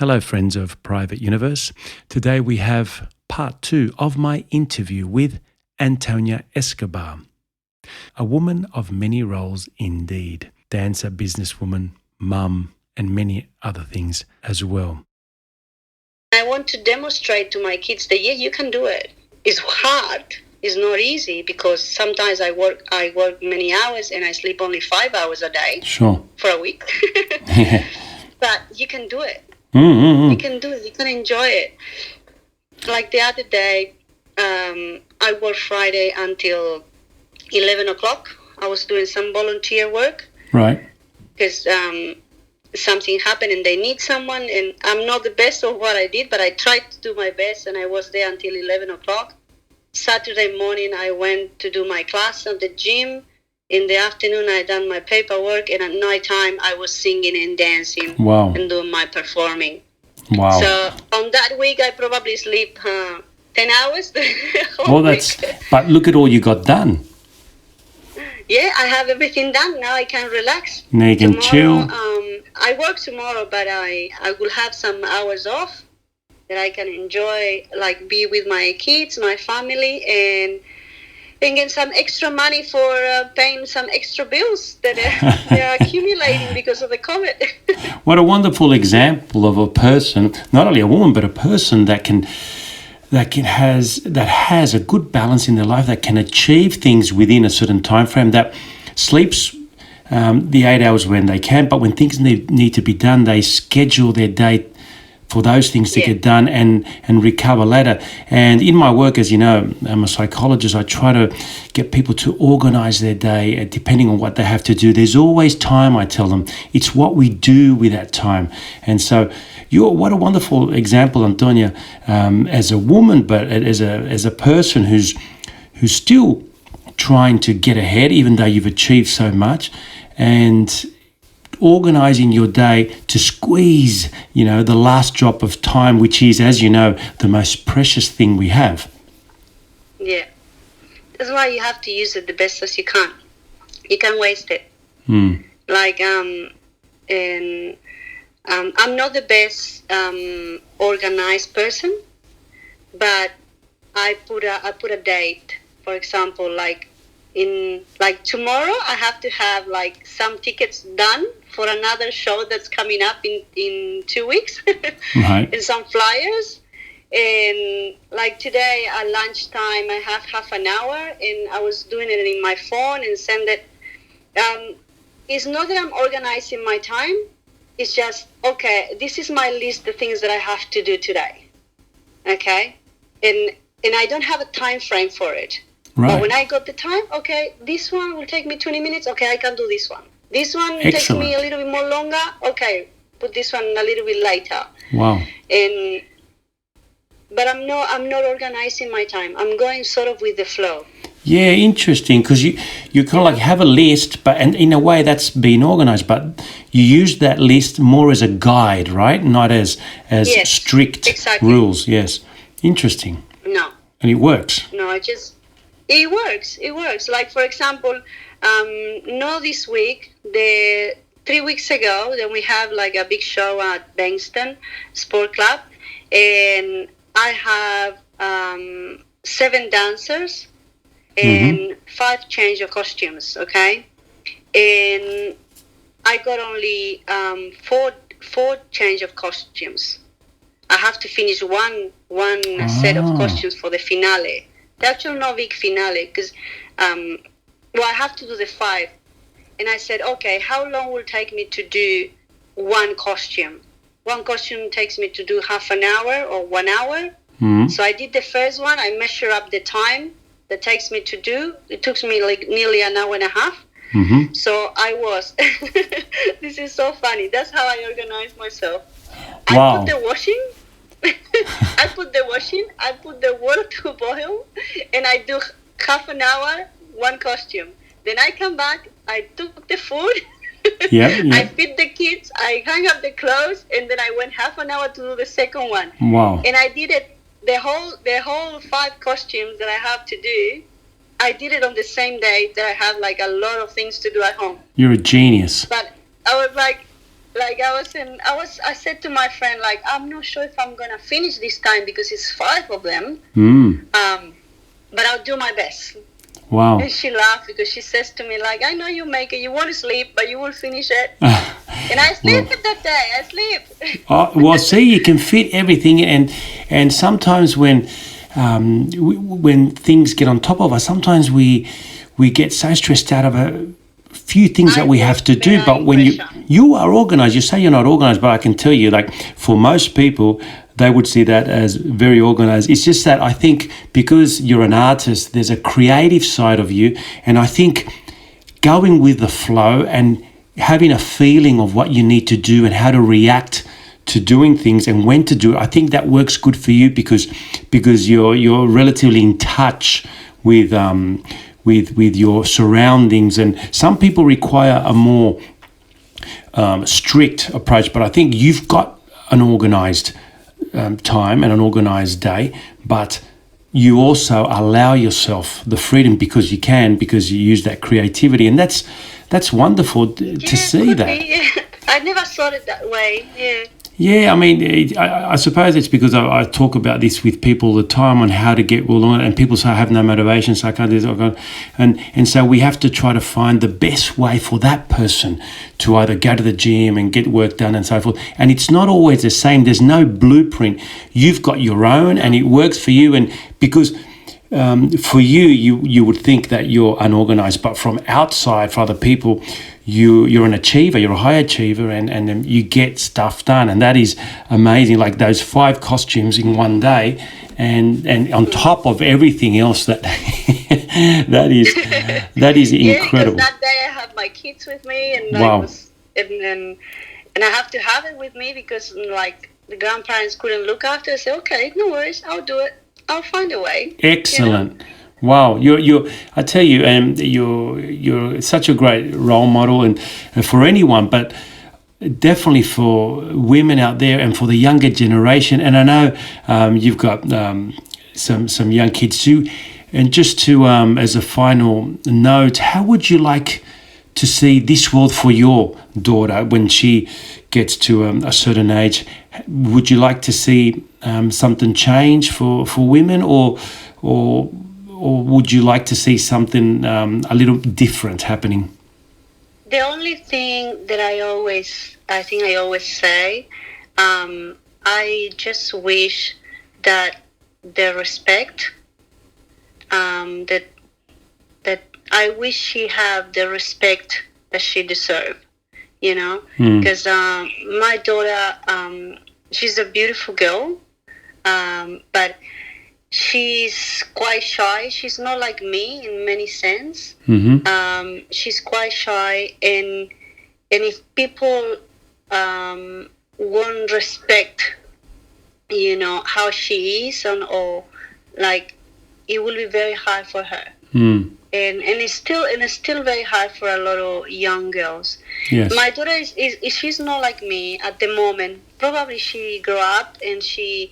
Hello, friends of Private Universe. Today we have part 2 of my interview with Antonia Escobar, a woman of many roles indeed. Dancer, businesswoman, mum, and many other things as well. I want to demonstrate to my kids that, you can do it. It's hard. It's not easy because sometimes I work many hours and I sleep only 5 hours a day. Sure. For a week. But you can do it. Mm-hmm. You can do it. You can enjoy it. Like the other day, I worked Friday until 11 o'clock. I was doing some volunteer work. Right. Because something happened and they need someone. And I'm not the best of what I did, but I tried to do my best. And I was there until 11 o'clock. Saturday morning, I went to do my class at the gym. In the afternoon, I done my paperwork. And at night time, I was singing and dancing. Wow. And doing my performing. Wow. So on that week, I probably sleep 10 hours. But look at all you got done. Yeah, I have everything done. Now I can relax. Now you can chill. I work tomorrow, but I will have some hours off that I can enjoy, like be with my kids, my family, and get some extra money for paying some extra bills that they are accumulating because of the COVID. What a wonderful example of a person, not only a woman, but a person that has a good balance in their life, that can achieve things within a certain time frame, that sleeps the 8 hours when they can, but when things need to be done, they schedule their day for those things to get done and recover later. And in my work, as you know, I'm a psychologist, I try to get people to organize their day depending on what they have to do. There's always time, I tell them. It's what we do with that time. And so what a wonderful example, Antonia, as a woman, but as a person who's still trying to get ahead, even though you've achieved so much, and organizing your day to squeeze, the last drop of time, which is, as you know, the most precious thing we have. Yeah. That's why you have to use it the best as you can. You can't waste it. Like, I'm not the best organized person, but I put a date. For example, like tomorrow, I have to have like some tickets done for another show that's coming up in 2 weeks, Right. And some flyers. And like today at lunchtime, I have half an hour, and I was doing it in my phone and send it. It's not that I'm organizing my time. It's just, okay, this is my list of things that I have to do today. Okay? And I don't have a time frame for it. Right. But when I got the time, okay, this one will take me 20 minutes. Okay, I can do this one. This one Excellent. takes me a little bit more longer. Okay, put this one a little bit later. Wow. But I'm not organizing my time. I'm going sort of with the flow. Yeah, interesting, because you kind of like have a list, and in a way that's been organized, but you use that list more as a guide, right? Not as Yes, strict exactly. rules. Yes, interesting. No. And it works. No, it works. It works. Like, for example, this week, 3 weeks ago, then we have like a big show at Bangston Sport Club, and I have 7 dancers and 5 change of costumes, okay? And I got only 4 change of costumes. I have to finish one set of costumes for the finale. The actual no big finale, because I have to do the 5. And I said, okay, how long will it take me to do one costume? One costume takes me to do half an hour or 1 hour. Mm-hmm. So I did the first one. I measure up the time that takes me to do. It took me like nearly an hour and a half. Mm-hmm. So I was, this is so funny. That's how I organize myself. Wow. I put the washing. I put the water to boil, and I do half an hour, one costume. Then I come back, I took the food, I feed the kids, I hang up the clothes, and then I went half an hour to do the second one. Wow. And I did it, the whole 5 costumes that I have to do, I did it on the same day that I have like a lot of things to do at home. You're a genius. But I was like, Like I said to my friend, like, I'm not sure if I'm gonna finish this time because it's 5 of them. But I'll do my best. Wow. And she laughed because she says to me, like, I know you make it. You want to sleep, but you will finish it. And I sleep that day. I sleep. Well, see, you can fit everything, and sometimes when things get on top of us, sometimes we get so stressed out of a few things that we have to do. But when you are organized, you say you're not organized, but I can tell you, like, for most people, they would see that as very organized. It's just that I think because you're an artist, there's a creative side of you, and I think going with the flow and having a feeling of what you need to do and how to react to doing things and when to do it, I think that works good for you because you're relatively in touch with your surroundings. And some people require a more strict approach, but I think you've got an organized time and an organized day, but you also allow yourself the freedom because you use that creativity, and that's wonderful to see that. I never thought it that way. Yeah, I mean, I suppose it's because I talk about this with people all the time on how to get well on it, and people say I have no motivation, so I can't do this, and so we have to try to find the best way for that person to either go to the gym and get work done and so forth. And it's not always the same. There's no blueprint. You've got your own, and it works for you. And because for you would think that you're unorganized, but from outside, for other people, you're an achiever, you're a high achiever, and you get stuff done, and that is amazing. Like those 5 costumes in one day, and on top of everything else that that is incredible. Because that day I have my kids with me, and wow. and I have to have it with me because like the grandparents couldn't look after. I say, okay, no worries, I'll do it. I'll find a way. Excellent. You know? Wow, I tell you, you're such a great role model, and for anyone, but definitely for women out there and for the younger generation. And I know you've got some young kids too. And just to as a final note, how would you like to see this world for your daughter when she gets to a certain age? Would you like to see something change for women, or would you like to see something a little different happening? The only thing that I always say, I just wish that the respect, that I wish she have the respect that she deserves, you know, because my daughter, she's a beautiful girl, but she's quite shy. She's not like me in many sense. She's quite shy, and if people won't respect, you know, how she is, or like, it will be very hard for her. And it's still very hard for a lot of young girls. Yes. My daughter is she's not like me at the moment. Probably she grew up and she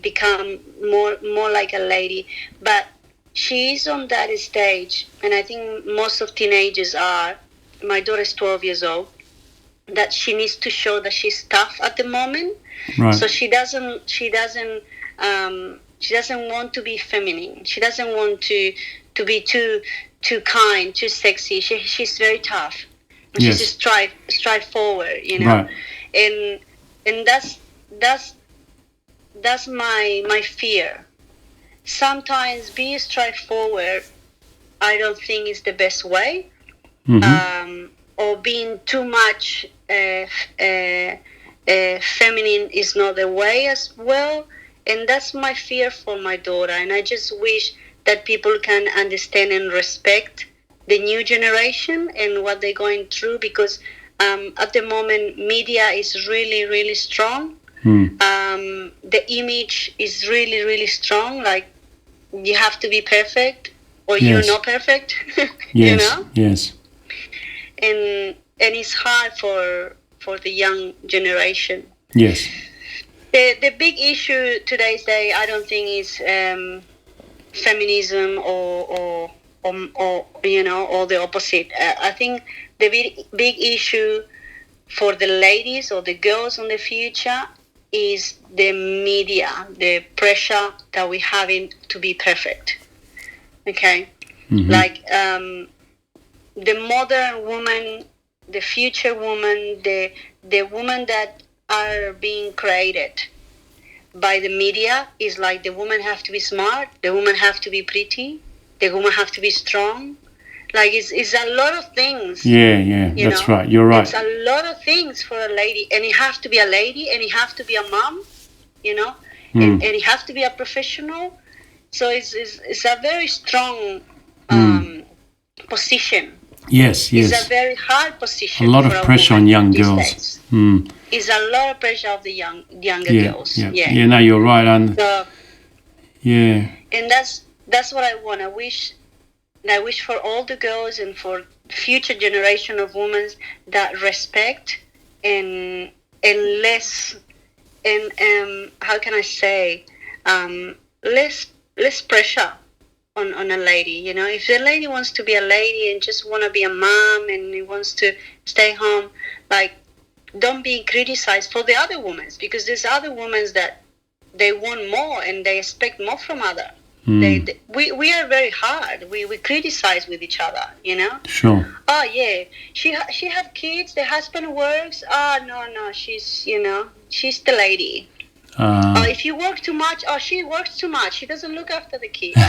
become more like a lady, but she's on that stage, and I think most of teenagers are. My daughter is 12 years old. That she needs to show that she's tough at the moment. Right. So she doesn't want to be feminine. She doesn't want to be too kind, too sexy. She's very tough. Yes. She's straightforward, you know. Right. And that's my fear. Sometimes being straightforward, I don't think is the best way. Or being too much feminine is not the way as well. And that's my fear for my daughter. And I just wish that people can understand and respect the new generation and what they're going through, because at the moment, media is really, really strong. The image is really, really strong. Like, you have to be perfect, or you're not perfect. You know? Yes. And it's hard for the young generation. Yes. The big issue today's day, I don't think, is feminism or you know, or the opposite. I think the big issue for the ladies or the girls in the future is the media, the pressure that we having to be perfect. Okay, like the modern woman, the future woman, the woman that are being created by the media is like the woman have to be smart, the woman have to be pretty, the woman have to be strong. Like it's a lot of things. Yeah, that's right. You're right. It's a lot of things for a lady, and it has to be a lady, and it has to be a mom, and it has to be a professional. So it's a very strong position. Yes. It's a very hard position. A lot of pressure on young girls. It's a lot of pressure of the younger girls. Yeah. No, you're right. And that's what I want. I wish for all the girls and for future generation of women that respect and less and how can I say less pressure on a lady. If the lady wants to be a lady and just want to be a mom and he wants to stay home, like don't be criticized for the other women, because there's other women that they want more and they expect more from other. We are very hard. We criticize with each other, Sure. Oh yeah, she have kids. The husband works. Oh no, she's the lady. If you work too much, she works too much. She doesn't look after the kids.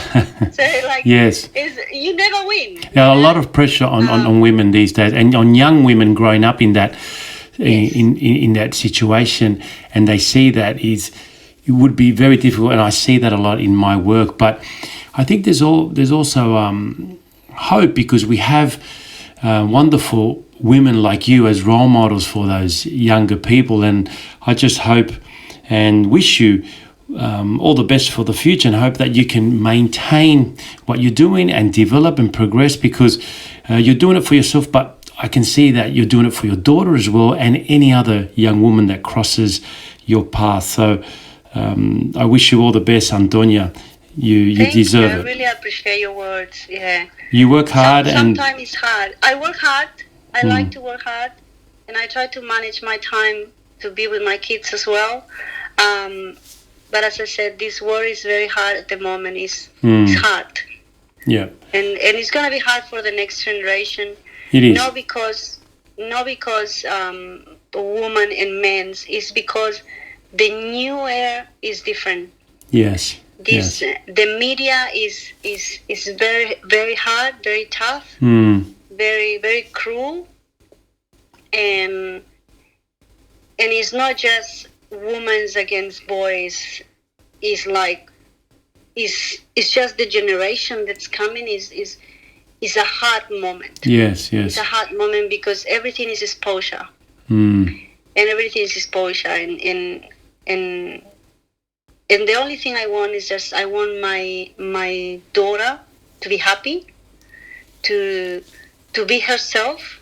So yes, you never win. A lot of pressure on women these days, and on young women growing up in that in that situation, and they see that it would be very difficult, and I see that a lot in my work. But I think there's also hope, because we have wonderful women like you as role models for those younger people, and I just hope and wish you all the best for the future, and hope that you can maintain what you're doing and develop and progress, because you're doing it for yourself, but I can see that you're doing it for your daughter as well, and any other young woman that crosses your path. So I wish you all the best, Antonia. You deserve it. I really appreciate your words. Yeah. You work hard. Sometimes it's hard. I work hard. I like to work hard, and I try to manage my time to be with my kids as well. But as I said, this war is very hard at the moment. It's hard. Yeah. And it's gonna be hard for the next generation. It is. Not because women and men's. It's because the new era is different. Yes. The media is very, very hard, very tough, very, very cruel, and it's not just women against boys. It's just the generation that's coming is a hard moment. Yes. It's a hard moment because everything is exposure, and everything is exposure, and the only thing I want is just I want my daughter to be happy, to be herself,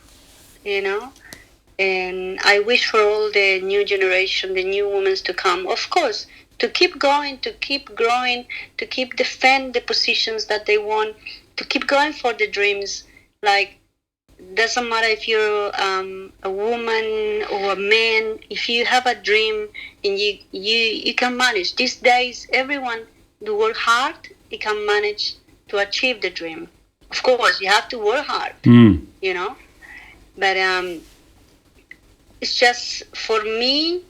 and I wish for all the new generation, the new women to come, of course, to keep going, to keep growing, to keep defend the positions that they want, to keep going for the dreams. Like, doesn't matter if you're a woman or a man. If you have a dream and you can manage. These days, everyone do work hard. They can manage to achieve the dream. Of course, you have to work hard, But it's just, for me,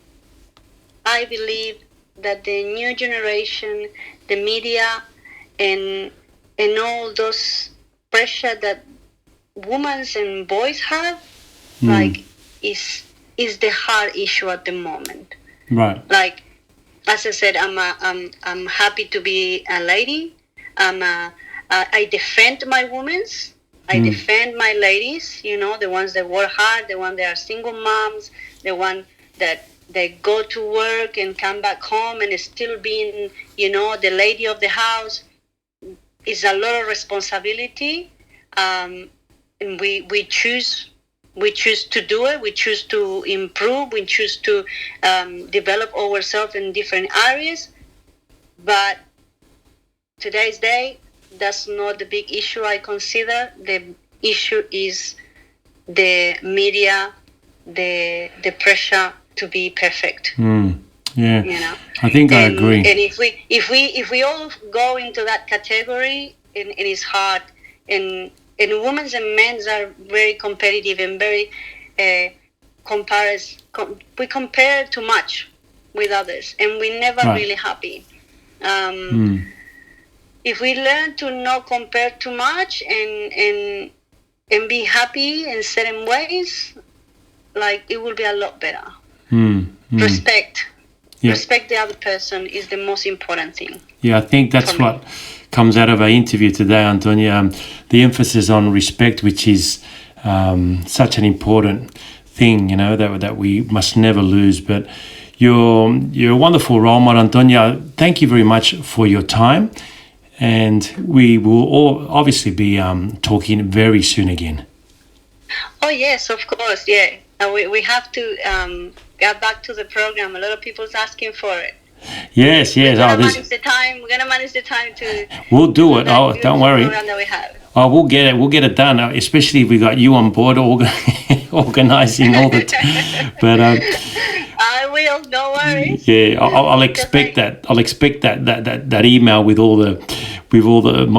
I believe that the new generation, the media, and all those pressure that women and boys have, is the hard issue at the moment. Right. Like, as I said, I'm happy to be a lady. I defend my women's. I defend my ladies. The ones that work hard, the ones that are single moms, the one that they go to work and come back home and still being, the lady of the house. It's a lot of responsibility. And we choose to do it. We choose to improve. We choose to develop ourselves in different areas. But today's day, that's not the big issue I consider. The issue is the media, the pressure to be perfect. Yeah, You know, I think I agree. And if we all go into that category, and it's hard. And women's and men's are very competitive and very we compare too much with others, and we're never really happy. If we learn to not compare too much and be happy in certain ways, like, it will be a lot better. Respect. Yep. Respect the other person is the most important thing. Yeah, I think that's what comes out of our interview today, Antonia. The emphasis on respect, which is such an important thing, that we must never lose. But you're a wonderful role model, Antonia. Thank you very much for your time. And we will all obviously be talking very soon again. Oh, yes, of course, yeah. We have to get back to the program. A lot of people's asking for it. Yes. We're gonna manage the time to. We'll do it. Don't worry. Program that we have. Oh, we'll get it. We'll get it done. Especially if we got you on board, organizing all the time. But I will. No worries. Yeah, I'll expect that. I'll expect that email with all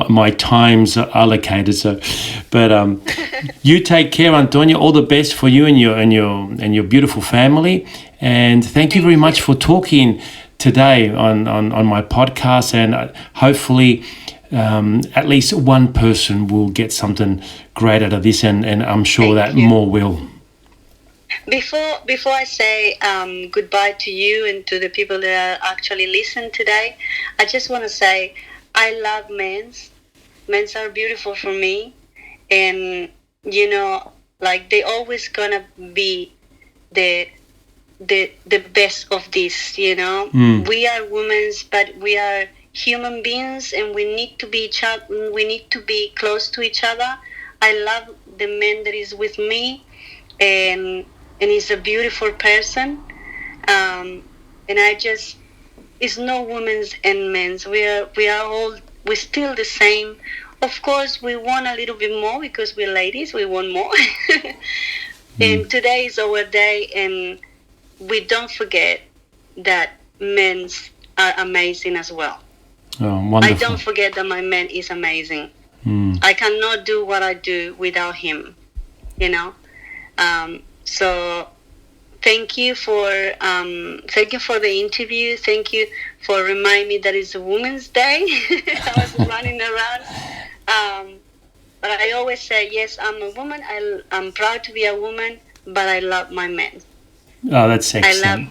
my times allocated. So, but you take care, Antonia. All the best for you and your beautiful family. And thank you very much for talking today on my podcast. And hopefully, at least one person will get something great out of this, and I'm sure that more will. Before I say goodbye to you and to the people that are actually listening today, I just want to say I love men's. Men's are beautiful for me, and like, they always gonna be the best of this. We are women, but we are human beings, and we need to be we need to be close to each other. I love the man that is with me, and he's a beautiful person. And it's no women's and men's. We're still the same. Of course, we want a little bit more because we're ladies. We want more. And today is our day, and we don't forget that men are amazing as well. Oh, wonderful. I don't forget that my man is amazing. I cannot do what I do without him. So thank you for the interview. Thank you for reminding me that it's a Women's Day. I was running around. But I always say, yes, I'm a woman. I'm proud to be a woman, but I love my men. Oh, that's excellent.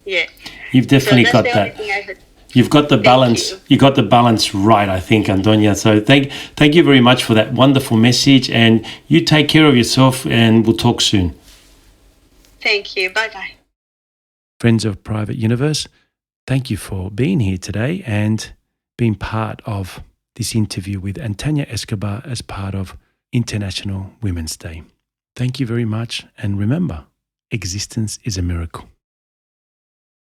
Yeah. You've definitely got that. You've got the balance. You got the balance right, I think, Antonia. So thank you very much for that wonderful message, and you take care of yourself, and we'll talk soon. Thank you. Bye-bye. Friends of Private Universe, thank you for being here today and being part of this interview with Antonia Escobar as part of International Women's Day. Thank you very much, and remember, existence is a miracle.